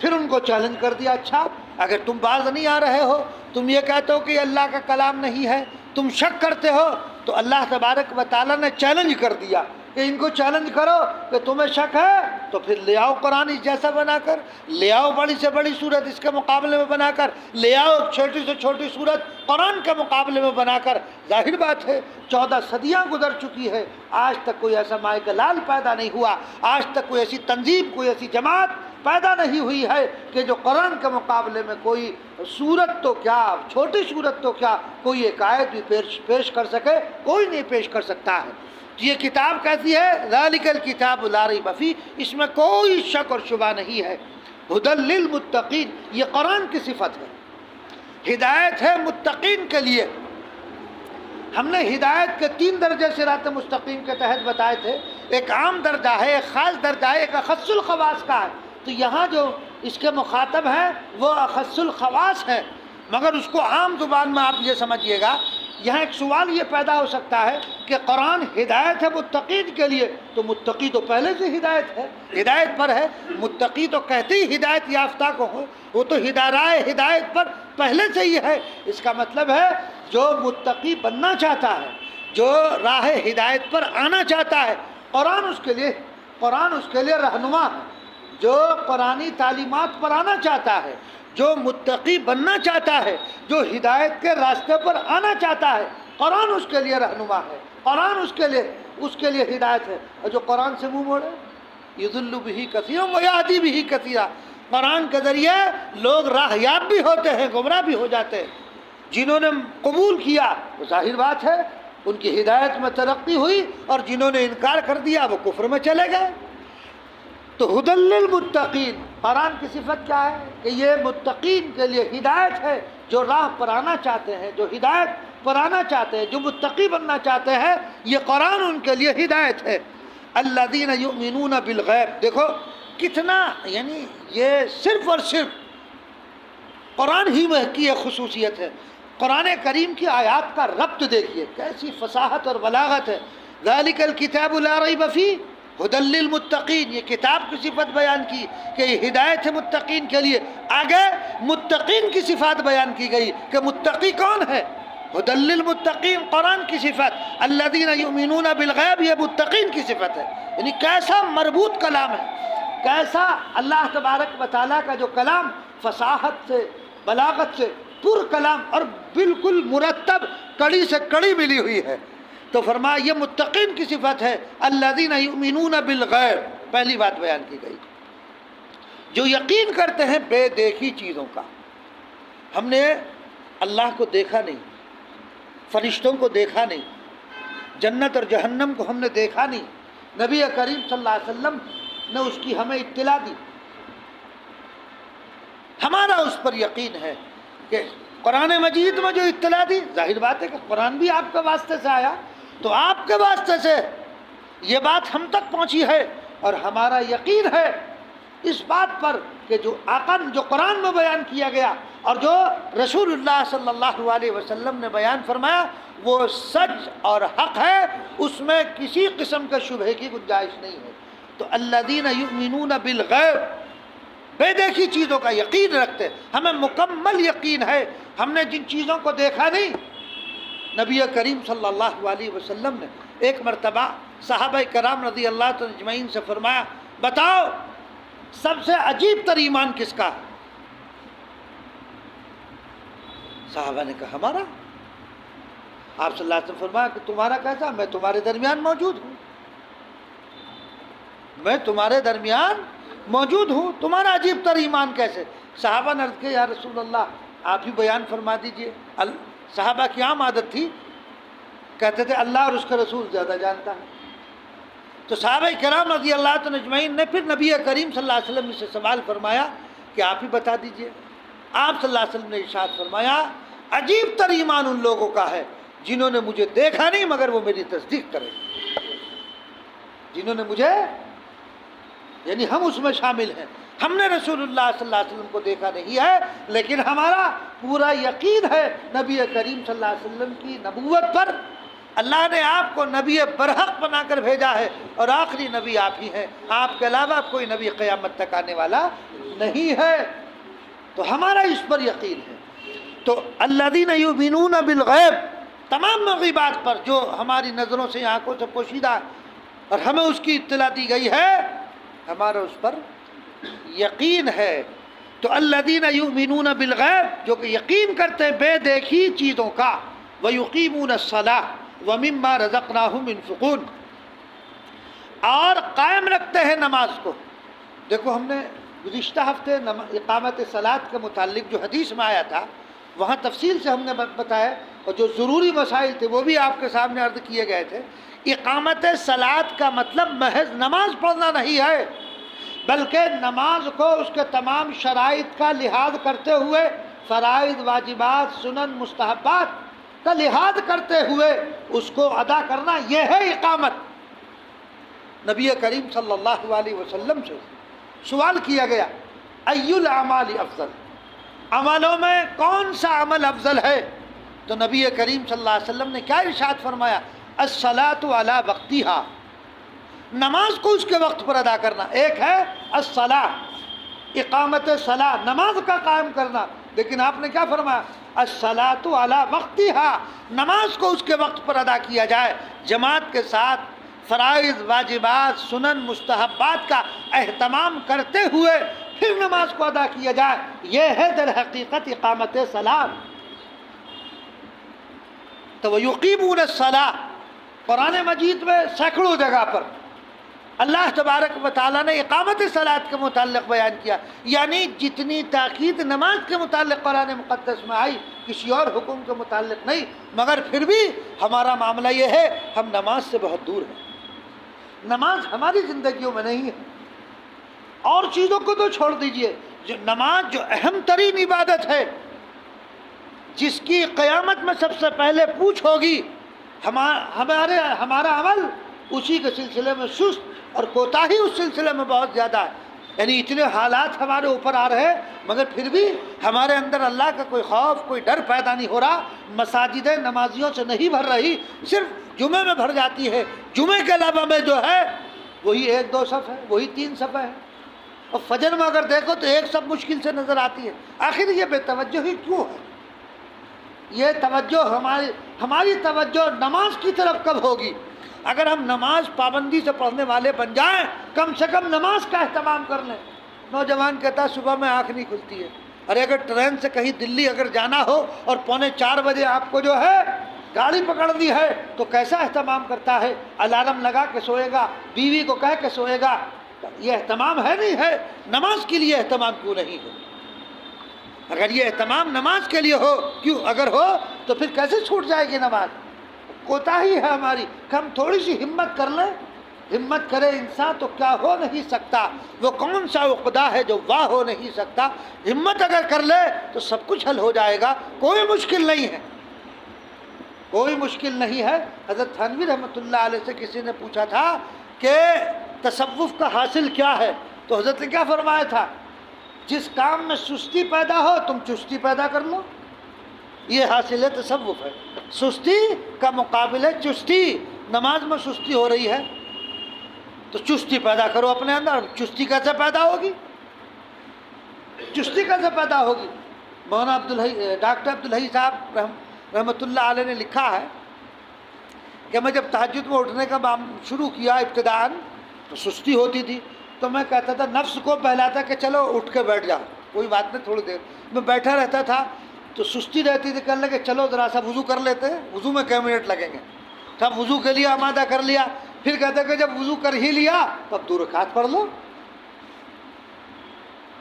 پھر ان کو چیلنج کر دیا، اچھا اگر تم باز نہیں آ رہے ہو، تم یہ کہتے ہو کہ یہ اللہ کا کلام نہیں ہے، تم شک کرتے ہو، تو اللہ تبارک و تعالیٰ نے چیلنج کر دیا کہ ان کو چیلنج کرو کہ تمہیں شک ہے تو پھر لے آؤ قرآن اس جیسا بنا کر، لے آؤ بڑی سے بڑی صورت اس کے مقابلے میں بنا کر، لے آؤ چھوٹی سے چھوٹی صورت قرآن کے مقابلے میں بنا کر۔ ظاہر بات ہے 14 صدیاں گزر چکی ہے، آج تک کوئی ایسا مائک لال پیدا نہیں ہوا، آج تک کوئی ایسی تنظیم، کوئی ایسی جماعت پیدا نہیں ہوئی ہے کہ جو قرآن کے مقابلے میں کوئی صورت تو کیا، چھوٹی صورت تو کیا، کوئی ایک آیت بھی پیش کر سکے، کوئی نہیں پیش کر سکتا ہے۔ یہ کتاب کیسی ہے؟ ذالک الکتاب لا ریب فیہ، اس میں کوئی شک اور شبہ نہیں ہے۔ ھدی للمتقین، یہ قرآن کی صفت ہے، ہدایت ہے متقین کے لیے۔ ہم نے ہدایت کے 3 درجے صراط مستقیم کے تحت بتائے تھے، ایک عام درجہ ہے، ایک خاص درجہ ہے، ایک اخص الخواص کا ہے۔ تو یہاں جو اس کے مخاطب ہیں وہ اخص الخواص ہے، مگر اس کو عام زبان میں آپ یہ سمجھیے گا۔ یہاں ایک سوال یہ پیدا ہو سکتا ہے کہ قرآن ہدایت ہے متقین کے لیے، تو متقی تو پہلے سے ہدایت ہے، ہدایت پر ہے، متقی تو کہتے ہی ہدایت یافتہ کو ہو، وہ تو راہ ہدایت پر پہلے سے ہی ہے۔ اس کا مطلب ہے جو متقی بننا چاہتا ہے، جو راہ ہدایت پر آنا چاہتا ہے، قرآن اس کے لیے رہنما ہے۔ جو قرآنی تعلیمات پر آنا چاہتا ہے، جو متقی بننا چاہتا ہے، جو ہدایت کے راستے پر آنا چاہتا ہے، قرآن اس کے لیے رہنما ہے، قرآن اس کے لیے ہدایت ہے۔ اور جو قرآن سے منہ موڑے، یضل بہ کثیرا ویہدی بہ کثیرا، قرآن کے ذریعے لوگ راہ یاب بھی ہوتے ہیں، گمراہ بھی ہو جاتے ہیں۔ جنہوں نے قبول کیا وہ ظاہر بات ہے ان کی ہدایت میں ترقی ہوئی، اور جنہوں نے انکار کر دیا وہ کفر میں چلے گئے۔ تو ھدی للمتقین، قرآن کی صفت کیا ہے کہ یہ متقین کے لیے ہدایت ہے، جو راہ پر آنا چاہتے ہیں، جو ہدایت پر آنا چاہتے ہیں، جو متقی بننا چاہتے ہیں، یہ قرآن ان کے لیے ہدایت ہے۔ الذین یؤمنون بالغیب، دیکھو کتنا، یعنی یہ صرف اور صرف قرآن ہی میں کی ایک خصوصیت ہے۔ قرآن کریم کی آیات کا ربط دیکھیے، کیسی فصاحت اور بلاغت ہے۔ ذالک الکتاب لا ریب فیہ ھدی للمتقین، یہ کتاب کی صفت بیان کی کہ یہ ہدایت ہے متقین کے لیے۔ آگے متقین کی صفات بیان کی گئی کہ متقی کون ہے، ھدی للمتقین قرآن کی صفت، الذین یؤمنون بالغیب یہ متقین کی صفت ہے۔ یعنی کیسا مربوط کلام ہے، کیسا اللہ تبارک و تعالیٰ کا جو کلام فصاحت سے، بلاغت سے پر کلام اور بالکل مرتب، کڑی سے کڑی ملی ہوئی ہے۔ تو فرمایا یہ متقین کی صفت ہے، الذین یؤمنون بالغیب، پہلی بات بیان کی گئی، جو یقین کرتے ہیں بے دیکھی چیزوں کا۔ ہم نے اللہ کو دیکھا نہیں، فرشتوں کو دیکھا نہیں، جنت اور جہنم کو ہم نے دیکھا نہیں، نبی کریم صلی اللہ علیہ وسلم نے اس کی ہمیں اطلاع دی، ہمارا اس پر یقین ہے کہ قرآن مجید میں جو اطلاع دی، ظاہر بات ہے کہ قرآن بھی آپ کے واسطے سے آیا، تو آپ کے واسطے سے یہ بات ہم تک پہنچی ہے، اور ہمارا یقین ہے اس بات پر کہ جو قرآن میں بیان کیا گیا اور جو رسول اللہ صلی اللہ علیہ وسلم نے بیان فرمایا وہ سچ اور حق ہے، اس میں کسی قسم کے شبہ کی گنجائش نہیں ہے۔ تو الذین یؤمنون بالغیب، بے دیکھی چیزوں کا یقین رکھتے، ہمیں مکمل یقین ہے۔ ہم نے جن چیزوں کو دیکھا نہیں، نبی کریم صلی اللہ علیہ وسلم نے ایک مرتبہ صحابہ کرام رضی اللہ عنہ اجمعین سے فرمایا، بتاؤ سب سے عجیب تر ایمان کس کا ہے؟ صحابہ نے کہا ہمارا۔ آپ صلی اللہ علیہ وسلم فرمایا کہ تمہارا کیسا؟ میں تمہارے درمیان موجود ہوں، میں تمہارے درمیان موجود ہوں، تمہارا عجیب تر ایمان کیسے؟ صحابہ نے عرض کیا یا رسول اللہ آپ ہی بیان فرما دیجئے۔ صحابہ کی عام عادت تھی، کہتے تھے اللہ اور اس کا رسول زیادہ جانتا ہے۔ تو صحابہ کرام رضی اللہ عنہم اجمعین نے پھر نبی کریم صلی اللہ علیہ وسلم سے سوال فرمایا کہ آپ ہی بتا دیجئے۔ آپ صلی اللہ علیہ وسلم نے ارشاد فرمایا عجیب تر ایمان ان لوگوں کا ہے جنہوں نے مجھے دیکھا نہیں مگر وہ میری تصدیق کریں، جنہوں نے مجھے، یعنی ہم اس میں شامل ہیں، ہم نے رسول اللہ صلی اللہ علیہ وسلم کو دیکھا نہیں ہے لیکن ہمارا پورا یقین ہے نبی کریم صلی اللہ علیہ وسلم کی نبوت پر۔ اللہ نے آپ کو نبی برحق بنا کر بھیجا ہے اور آخری نبی آپ ہی ہیں، آپ کے علاوہ کوئی نبی قیامت تک آنے والا نہیں ہے، تو ہمارا اس پر یقین ہے۔ تو الذین یؤمنون بالغیب، تمام مغیبات پر جو ہماری نظروں سے آنکھوں سے پوشیدہ ہے اور ہمیں اس کی اطلاع دی گئی ہے، ہمارا اس پر یقین ہے۔ تو الذین یؤمنون بالغیب، جو کہ یقین کرتے ہیں بے دیکھی چیزوں کا، ویقیمون الصلاۃ ومما رزقناہم ينفقون، اور قائم رکھتے ہیں نماز کو۔ دیکھو ہم نے گزشتہ ہفتے اقامت صلاۃ کے متعلق جو حدیث میں آیا تھا وہاں تفصیل سے ہم نے بتایا، اور جو ضروری مسائل تھے وہ بھی آپ کے سامنے عرض کیے گئے تھے۔ اقامت صلاۃ کا مطلب محض نماز پڑھنا نہیں ہے، بلکہ نماز کو اس کے تمام شرائط کا لحاظ کرتے ہوئے، فرائض، واجبات، سنن، مستحبات کا لحاظ کرتے ہوئے اس کو ادا کرنا، یہ ہے اقامت۔ نبی کریم صلی اللہ علیہ وسلم سے سوال کیا گیا ای الاعمال افضل، عملوں میں کون سا عمل افضل ہے؟ تو نبی کریم صلی اللہ علیہ وسلم نے کیا ارشاد فرمایا؟ الصلاۃ علی وقتہا، نماز کو اس کے وقت پر ادا کرنا۔ ایک ہے الصلاۃ، اقامت صلاۃ، نماز کا قائم کرنا، لیکن آپ نے کیا فرمایا؟ الصلاۃ علی وقتہا، نماز کو اس کے وقت پر ادا کیا جائے، جماعت کے ساتھ فرائض، واجبات، سنن، مستحبات کا اہتمام کرتے ہوئے پھر نماز کو ادا کیا جائے، یہ ہے در حقیقت اقامت صلاۃ۔ تو وَيُقِيمُونَ الصَّلَاةَ، قرآن مجید میں سینکڑوں جگہ پر اللہ تبارک و تعالیٰ نے اقامت صلاۃ کے متعلق بیان کیا، یعنی جتنی تاکید نماز کے متعلق قرآن مقدس میں آئی کسی اور حکم کے متعلق نہیں، مگر پھر بھی ہمارا معاملہ یہ ہے ہم نماز سے بہت دور ہیں، نماز ہماری زندگیوں میں نہیں ہے۔ اور چیزوں کو تو چھوڑ دیجئے، جو نماز جو اہم ترین عبادت ہے، جس کی قیامت میں سب سے پہلے پوچھ ہوگی، ہمارا عمل اسی کے سلسلے میں سست اور کوتاہی اس سلسلے میں بہت زیادہ ہے، یعنی اتنے حالات ہمارے اوپر آ رہے ہیں مگر پھر بھی ہمارے اندر اللہ کا کوئی خوف، کوئی ڈر پیدا نہیں ہو رہا، مساجدیں نمازیوں سے نہیں بھر رہی، صرف جمعے میں بھر جاتی ہے، جمعے کے علاوہ میں جو ہے وہی 1-2 صف ہے، وہی 3 صفیں ہیں، اور فجر میں اگر دیکھو تو 1 صف مشکل سے نظر آتی ہے۔ آخر یہ بے توجہی کیوں ہے؟ یہ توجہ ہماری توجہ نماز کی طرف کب ہوگی؟ اگر ہم نماز پابندی سے پڑھنے والے بن جائیں، کم سے کم نماز کا اہتمام کر لیں۔ نوجوان کہتا ہے صبح میں آنکھ نہیں کھلتی ہے، ارے اگر ٹرین سے کہیں دلی اگر جانا ہو اور 3:45 بجے آپ کو جو ہے گاڑی پکڑنی ہے تو کیسا اہتمام کرتا ہے، الارم لگا کے سوئے گا، بیوی کو کہہ کے سوئے گا، یہ اہتمام ہے نہیں ہے؟ نماز کے لیے اہتمام کیوں نہیں ہے؟ اگر یہ اہتمام نماز کے لیے ہو، کیوں اگر ہو تو پھر کیسے چھوٹ جائے گی نماز؟ کوتاہی ہے ہماری، کہ ہم تھوڑی سی ہمت کر لیں، ہمت کرے انسان تو کیا ہو نہیں سکتا، وہ کون سا عقدہ ہے جو واہ ہو نہیں سکتا، ہمت اگر کر لے تو سب کچھ حل ہو جائے گا، کوئی مشکل نہیں ہے، کوئی مشکل نہیں ہے۔ حضرت تھانوی رحمۃ اللہ علیہ سے کسی نے پوچھا تھا کہ تصوف کا حاصل کیا ہے، تو حضرت نے کیا فرمایا تھا؟ جس کام میں سستی پیدا ہو تم چستی پیدا کر لو، یہ حاصل ہے تصوف ہے۔ سستی کا مقابل ہے چستی، نماز میں سستی ہو رہی ہے تو چستی پیدا کرو اپنے اندر۔ چستی کیسے پیدا ہوگی؟ چستی کیسے پیدا ہوگی؟ مولانا ڈاکٹر عبدالحی صاحب رحمۃ اللہ علیہ نے لکھا ہے کہ میں جب تہجد میں اٹھنے کا شروع کیا ابتداءً تو سستی ہوتی تھی، تو میں کہتا تھا، نفس کو بہلاتا کہ چلو اٹھ کے بیٹھ جا، کوئی بات نہیں، تھوڑی دیر میں بیٹھا رہتا تھا تو سستی رہتی تھی، کہنے لگے چلو ذرا سا وضو کر لیتے ہیں، وضو میں کیا منٹ لگیں گے، تب وضو کے لیے آمادہ کر لیا، پھر کہتے کہ جب وضو کر ہی لیا تب 2 رکعت پڑھ لو۔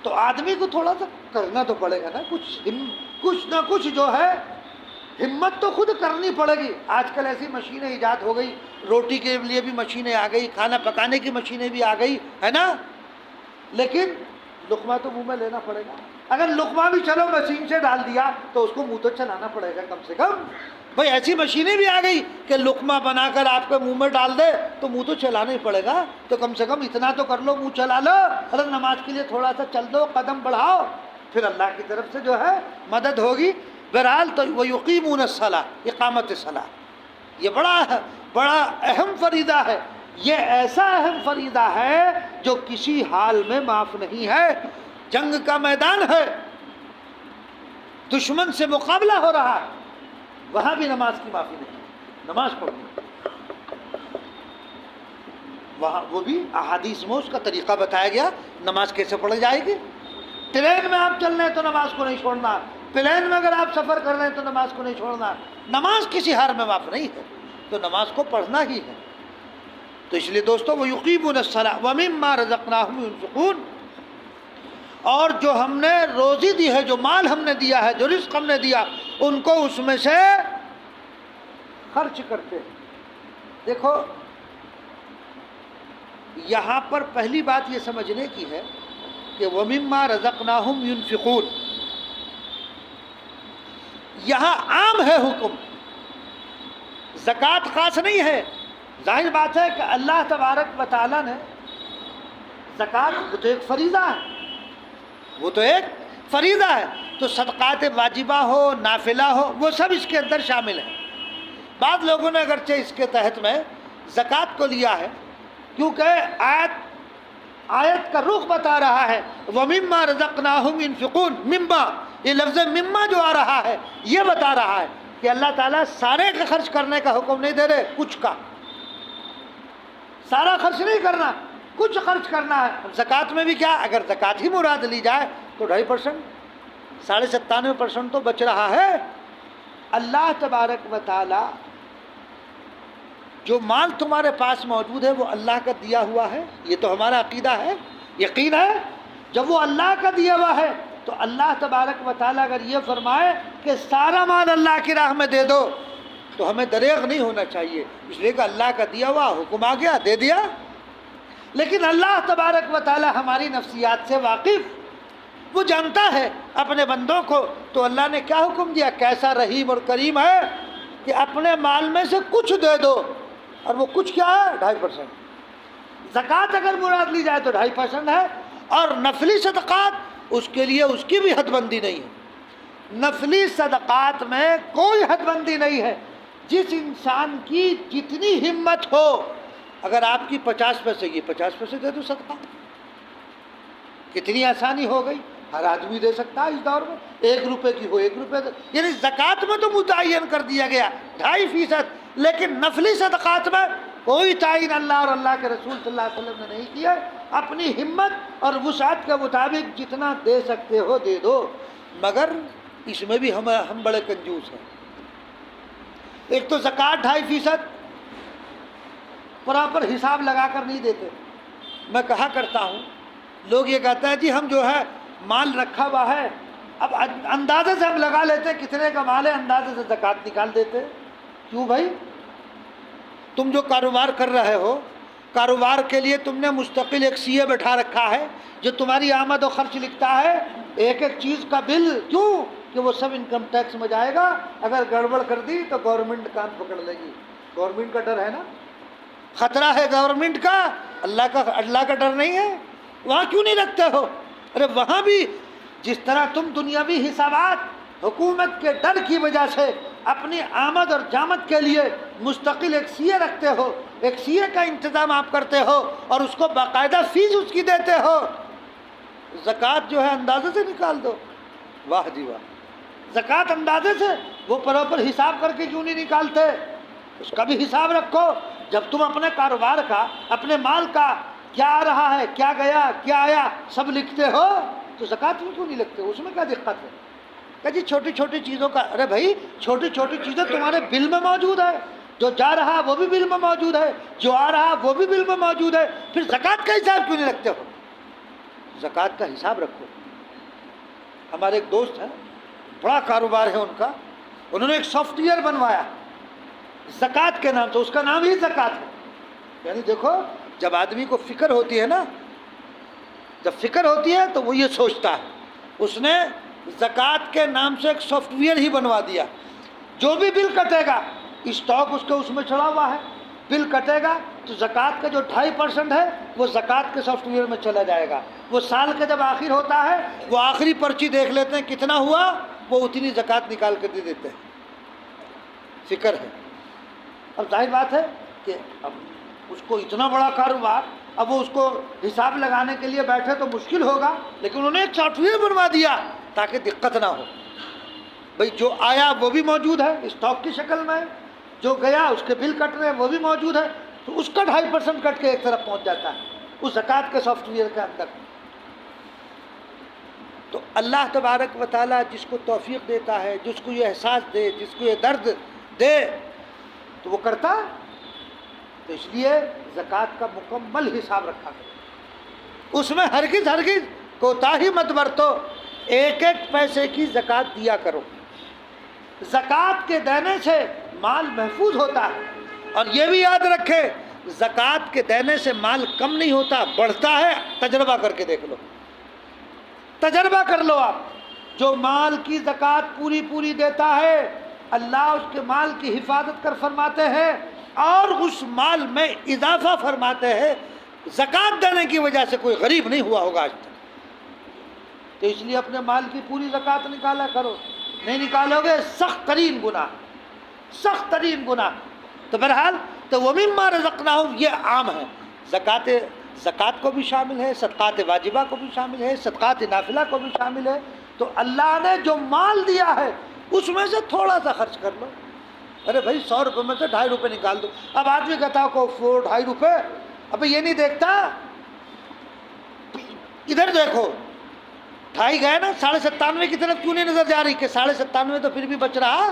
تو آدمی کو تھوڑا سا کرنا تو پڑے گا نا، کچھ نہ کچھ جو ہے ہمت تو خود کرنی پڑے گی۔ آج کل ایسی مشینیں ایجاد ہو گئی، روٹی کے لیے بھی مشینیں آ گئی، کھانا پکانے کی مشینیں بھی آ گئی ہے نا، لیکن لقمہ تو منہ میں لینا پڑے گا۔ اگر لقمہ بھی چلو مشین سے ڈال دیا تو اس کو منہ تو چلانا پڑے گا کم سے کم۔ بھائی ایسی مشینیں بھی آ گئی کہ لقمہ بنا کر آپ کے منہ میں ڈال دے تو منہ تو چلانا ہی پڑے گا، تو کم سے کم اتنا تو کر لو، منہ چلا لو، اگر نماز کے لیے تھوڑا سا چل دو، قدم بڑھاؤ، پھر اللہ کی طرف سے جو ہے مدد ہوگی۔ بہرحال تو وَيُقِيمُونَ الصَّلَاةَ، اقامت صلاۃ، یہ بڑا اہم فریضہ ہے، یہ ایسا اہم فریضہ ہے جو کسی حال میں معاف نہیں ہے۔ جنگ کا میدان ہے، دشمن سے مقابلہ ہو رہا ہے، وہاں بھی نماز کی معافی نہیں، نماز پڑھنی، وہاں وہ بھی احادیث میں اس کا طریقہ بتایا گیا، نماز کیسے پڑھی جائے گی۔ ٹرین میں آپ چل رہے ہیں تو نماز کو نہیں چھوڑنا، پلین میں اگر آپ سفر کر رہے ہیں تو نماز کو نہیں چھوڑنا، نماز کسی حال میں معاف نہیں ہے، تو نماز کو پڑھنا ہی ہے۔ تو اس لیے دوستو وَيُقِيمُونَ الصَّلَاةَ وَمِمَّا رَزَقْنَاهُمْ يُنْفِقُونَ، اور جو ہم نے روزی دی ہے، جو مال ہم نے دیا ہے، جو رزق ہم نے دیا، ان کو اس میں سے خرچ کرتے ہیں۔ دیکھو یہاں پر پہلی بات یہ سمجھنے کی ہے کہ وَمِمَّا رَزَقْنَاهُمْ يُنْفِقُونَ، یہاں عام ہے حکم، زکوٰۃ خاص نہیں ہے۔ ظاہر بات ہے کہ اللہ تبارک و تعالیٰ نے زکوٰۃ، وہ تو ایک فریضہ ہے، وہ تو ایک فریضہ ہے، تو صدقات واجبہ ہو، نافلہ ہو، وہ سب اس کے اندر شامل ہیں۔ بعض لوگوں نے اگرچہ اس کے تحت میں زکوٰۃ کو لیا ہے، کیونکہ آیت کا رخ بتا رہا ہے وَمِمَّا رَزَقْنَاهُمْ يُنْفِقُونَ، مما، یہ لفظ مما جو آ رہا ہے یہ بتا رہا ہے کہ اللہ تعالیٰ سارے کا خرچ کرنے کا حکم نہیں دے رہے، کچھ کا، سارا خرچ نہیں کرنا، کچھ خرچ کرنا ہے۔ زکوٰۃ میں بھی کیا، اگر زکوٰۃ ہی مراد لی جائے تو 2.5%، 97.5% تو بچ رہا ہے۔ اللہ تبارک و تعالی جو مال تمہارے پاس موجود ہے وہ اللہ کا دیا ہوا ہے، یہ تو ہمارا عقیدہ ہے، یقین ہے۔ جب وہ اللہ کا دیا ہوا ہے تو اللہ تبارک و تعالیٰ اگر یہ فرمائے کہ سارا مال اللہ کی راہ میں دے دو تو ہمیں دریغ نہیں ہونا چاہیے، اس لیے کہ اللہ کا دیا ہوا حکم آ گیا، دے دیا۔ لیکن اللہ تبارک و تعالیٰ ہماری نفسیات سے واقف، وہ جانتا ہے اپنے بندوں کو، تو اللہ نے کیا حکم دیا، کیسا رحیم اور کریم ہے کہ اپنے مال میں سے کچھ دے دو، اور وہ کچھ کیا ہے، 2.5%۔ زکوٰۃ اگر مراد لی جائے تو 2.5% ہے، اور نفلی صدقات اس کے لیے اس کی بھی حد بندی نہیں ہے۔ نفلی صدقات میں کوئی حد بندی نہیں ہے، جس انسان کی جتنی ہمت ہو، اگر آپ کی 50 پیسے کی 50 پیسے دے دو صدقہ، کتنی آسانی ہو گئی، ہر آدمی دے سکتا ہے اس دور میں، 1 روپے کی ہو 1 روپے دے، یعنی زکوٰۃ میں تو متعین کر دیا گیا 2.5%، لیکن نفلی صدقات میں کوئی تعین اللہ اور اللہ کے رسول صلی اللہ علیہ وسلم نے نہیں کیا۔ اپنی ہمت اور وسعت کے مطابق جتنا دے سکتے ہو دے دو، مگر اس میں بھی ہم بڑے کنجوس ہیں۔ ایک تو زکوٰۃ 2.5% پراپر حساب لگا کر نہیں دیتے۔ میں کہا کرتا ہوں، لوگ یہ کہتے ہیں جی ہم جو ہے مال رکھا ہوا ہے، اب اندازے سے ہم لگا لیتے کتنے کا مال ہے، اندازے سے زکوٰۃ نکال دیتے۔ کیوں بھائی؟ تم جو کاروبار کر رہے ہو، کاروبار کے لیے تم نے مستقل ایک سی اے بٹھا رکھا ہے جو تمہاری آمد و خرچ لکھتا ہے، ایک ایک چیز کا بل، کیوں کہ وہ سب انکم ٹیکس میں جائے گا، اگر گڑبڑ کر دی تو گورنمنٹ کان پکڑ لے گی۔ گورنمنٹ کا ڈر ہے نا، خطرہ ہے گورنمنٹ کا، اللہ کا ڈر نہیں ہے۔ وہاں کیوں نہیں رکھتے ہو؟ ارے وہاں بھی جس طرح تم دنیاوی حسابات حکومت کے ڈر کی وجہ سے اپنی آمد اور جامد کے لیے مستقل ایک سی اے رکھتے ہو، ایک سی اے کا انتظام آپ کرتے ہو اور اس کو باقاعدہ فیس اس کی دیتے ہو، زکوٰۃ جو ہے اندازے سے نکال دو۔ واہ جی واہ، زکوٰۃ اندازے سے، وہ پراپر حساب کر کے کیوں نہیں نکالتے؟ اس کا بھی حساب رکھو۔ جب تم اپنے کاروبار کا، اپنے مال کا کیا آ رہا ہے، کیا گیا، کیا آیا، سب لکھتے ہو، تو زکوٰۃ میں کیوں نہیں لکھتے؟ اس میں کیا دقت ہے؟ کہ جی چھوٹی چھوٹی چیزوں کا، ارے بھائی چھوٹی چھوٹی چیزیں تمہارے بل میں موجود ہے، جو جا رہا وہ بھی بل میں موجود ہے، جو آ رہا وہ بھی بل میں موجود ہے، پھر زکوٰۃ کا حساب کیوں نہیں رکھتے ہو؟ زکوٰۃ کا حساب رکھو۔ ہمارے ایک دوست ہیں، بڑا کاروبار ہے ان کا، انہوں نے ایک سافٹ ویئر بنوایا زکوٰۃ کے نام سے، اس کا نام ہی زکوٰۃ ہے۔ یعنی دیکھو، جب آدمی کو فکر ہوتی ہے نا، جب فکر ہوتی ہے تو وہ یہ سوچتا ہے، اس نے زکوٰۃ کے نام سے ایک سافٹ ویئر ہی بنوا دیا، جو بھی بل کٹے گا، اسٹاک اس کے اس میں چڑھا ہوا ہے، بل کٹے گا تو زکوٰۃ کا جو 2.5% ہے وہ زکوٰۃ کے سافٹ ویئر میں چلا جائے گا۔ وہ سال کا جب آخر ہوتا ہے، وہ آخری پرچی دیکھ لیتے ہیں کتنا ہوا، وہ اتنی زکوٰۃ نکال کر دے دیتے ہیں۔ فکر ہے۔ اب ظاہر بات ہے کہ اب اس کو اتنا بڑا کاروبار، اب وہ اس کو حساب لگانے کے لیے بیٹھے تو مشکل ہوگا، لیکن انہوں نے ایک سافٹ ویئر بنوا دیا تاکہ دقت نہ ہو۔ بھئی جو آیا وہ بھی موجود ہے اسٹاک کی شکل میں، جو گیا اس کے بل کٹ رہے ہیں وہ بھی موجود ہے، تو اس کا 2.5% کٹ کے ایک طرف پہنچ جاتا ہے اس زکوٰۃ کے سافٹ ویئر کے اندر۔ تو اللہ تبارک و تعالیٰ جس کو توفیق دیتا ہے، جس کو یہ احساس دے، جس کو یہ درد دے، تو وہ کرتا ہے۔ تو اس لیے زکوٰۃ کا مکمل حساب رکھا کرو، اس میں ہرگز کوتاہی مت برتو، ایک ایک پیسے کی زکوٰۃ دیا کرو۔ زکوٰۃ کے دینے سے مال محفوظ ہوتا ہے، اور یہ بھی یاد رکھے زکوٰۃ کے دینے سے مال کم نہیں ہوتا، بڑھتا ہے۔ تجربہ کر کے دیکھ لو، تجربہ کر لو آپ، جو مال کی زکوٰۃ پوری دیتا ہے، اللہ اس کے مال کی حفاظت کر فرماتے ہیں اور اس مال میں اضافہ فرماتے ہیں۔ زکوٰۃ دینے کی وجہ سے کوئی غریب نہیں ہوا ہوگا آج تک۔ تو اس لیے اپنے مال کی پوری زکوٰۃ نکالا کرو، نہیں نکالو گے سخت ترین گناہ، سخت ترین گناہ۔ تو بہرحال تو وَمِمَّا رَزَقْنَاهُمْ یہ عام ہے، زکوٰۃ کو بھی شامل ہے، صدقات واجبہ کو بھی شامل ہے، صدقات نافلہ کو بھی شامل ہے۔ تو اللہ نے جو مال دیا ہے اس میں سے تھوڑا سا خرچ کر لو۔ ارے بھائی 100 روپے میں سے 2.5 روپے نکال دو۔ اب آدمی کہتا ہے کو 2.5 روپے، اب یہ نہیں دیکھتا، ادھر دیکھو 2.5 گئے نا، 97.5 کی طرف کیوں نہیں نظر جا رہی کہ 97.5 تو پھر بھی بچ رہا۔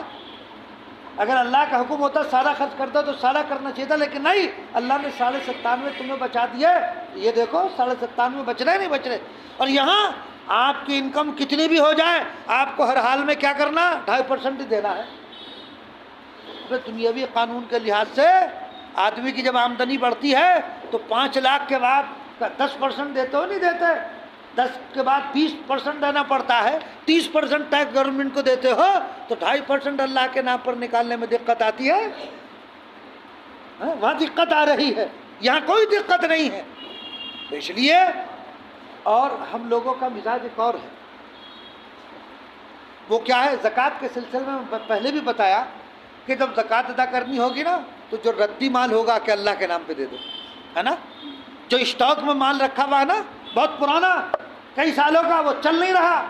اگر اللہ کا حکم ہوتا سارا خرچ کرتا تو سارا کرنا چاہیے تھا، لیکن نہیں، اللہ نے 97.5 تمہیں بچا دیے۔ یہ دیکھو 97.5 بچ رہے نہیں بچ رہے۔ اور یہاں آپ کی انکم کتنی بھی ہو جائے، آپ کو ہر حال میں کیا کرنا، 2.5% ہی دینا ہے۔ دنیاوی قانون کے لحاظ سے آدمی کی جب آمدنی بڑھتی ہے تو 5 لاکھ کے بعد 10% دیتے ہو، نہیں دیتے، 10 کے بعد 20% دینا پڑتا ہے، 30% ٹیکس گورنمنٹ کو دیتے ہو، تو 2.5% اللہ کے نام پر نکالنے میں دقت آتی ہے۔ وہاں دقت آ رہی ہے، یہاں کوئی دقت نہیں ہے۔ تو اس لیے، اور ہم لوگوں کا مزاج ایک اور ہے، وہ کیا ہے، زکوٰۃ کے سلسلے میں پہلے بھی بتایا کہ جب زکوٰۃ ادا کرنی ہوگی نا تو جو ردی مال ہوگا کہ اللہ کے نام پہ دے دو، ہے نا۔ جو اسٹاک میں مال رکھا ہوا ہے نا، بہت پرانا، کئی سالوں کا، وہ چل نہیں رہا،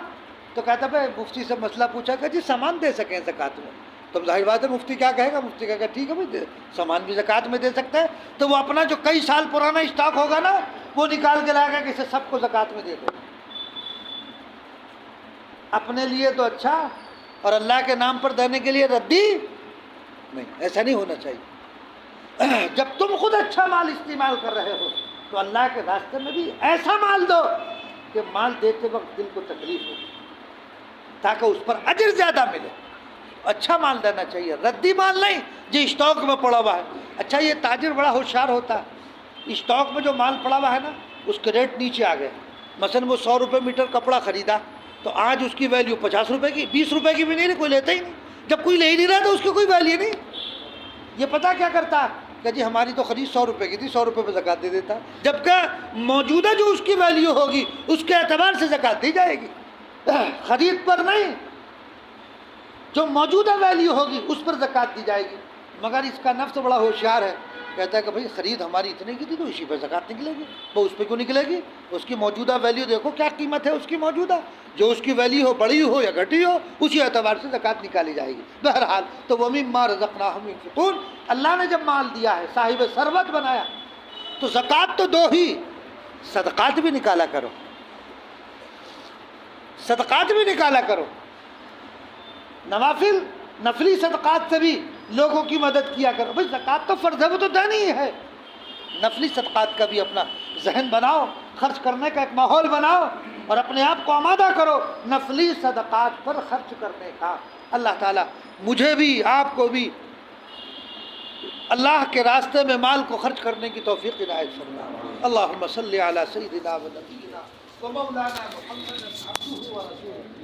تو کہتا ہے مفتی سے مسئلہ پوچھا کہ جی سامان دے سکیں زکوٰۃ میں، تو ظاہر بات ہے مفتی کیا کہے گا، مفتی کہے گا ٹھیک ہے بھائی سامان بھی زکوٰۃ میں دے سکتے ہیں۔ تو وہ اپنا جو کئی سال پرانا اسٹاک ہوگا نا، وہ نکال کے لائے گا کہ اسے سب کو زکوٰۃ میں دے دو۔ اپنے لیے تو اچھا، اور اللہ کے نام پر دینے کے لیے ردی نہیں، ایسا نہیں ہونا چاہیے۔ جب تم خود اچھا مال استعمال کر رہے ہو تو اللہ کے راستے میں بھی ایسا مال دو کہ مال دیتے وقت دل کو تکلیف ہو، تاکہ اس پر اجر زیادہ ملے۔ اچھا مال دینا چاہیے، ردی مال نہیں جو اسٹاک میں پڑا ہوا ہے۔ اچھا، یہ تاجر بڑا ہوشیار ہوتا ہے، اسٹاک میں جو مال پڑا ہوا ہے نا اس کے ریٹ نیچے آ گئے، مثلا وہ 100 روپے میٹر کپڑا خریدا تو آج اس کی ویلیو 50 روپے کی، 20 روپے کی بھی نہیں، کوئی لیتا ہی نہیں۔ جب کوئی لے ہی نہیں رہا تو اس کی کوئی ویلیو نہیں۔ یہ پتہ کیا کرتا کہ جی ہماری تو خرید 100 روپے کی تھی، 100 روپے پہ زکوٰۃ دے دیتا، جبکہ موجودہ جو اس کی ویلیو ہوگی اس کے اعتبار سے زکوٰۃ دی جائے گی، خرید پر نہیں، جو موجودہ ویلیو ہوگی اس پر زکوٰۃ دی جائے گی۔ مگر اس کا نفس بڑا ہوشیار ہے، کہتا ہے کہ بھائی خرید ہماری اتنے کی تھی تو اسی پہ زکوٰۃ نکلے گی، وہ اس پہ کیوں نکلے گی؟ اس کی موجودہ ویلیو دیکھو کیا قیمت ہے اس کی موجودہ، جو اس کی ویلیو ہو، بڑی ہو یا گھٹی ہو، اسی اعتبار سے زکوٰۃ نکالی جائے گی۔ بہرحال تو وَمِمَّا رَزَقْنَاهُمْ يُنْفِقُونَ، اللہ نے جب مال دیا ہے، صاحب ثروت بنایا، تو زکوٰۃ تو دو ہی، صدقات بھی نکالا کرو، صدقات بھی نکالا کرو، نفلی صدقات سے بھی لوگوں کی مدد کیا کرو۔ بھائی زکوٰۃ تو فرض ہے، وہ تو دینی ہی ہے، نفلی صدقات کا بھی اپنا ذہن بناؤ، خرچ کرنے کا ایک ماحول بناؤ اور اپنے آپ کو آمادہ کرو نفلی صدقات پر خرچ کرنے کا۔ اللہ تعالیٰ مجھے بھی آپ کو بھی اللہ کے راستے میں مال کو خرچ کرنے کی توفیق عنایت فرمائے۔ اللہم صلی علی سیدنا و نبینا و مولانا محمد عبدہ و رسولہ۔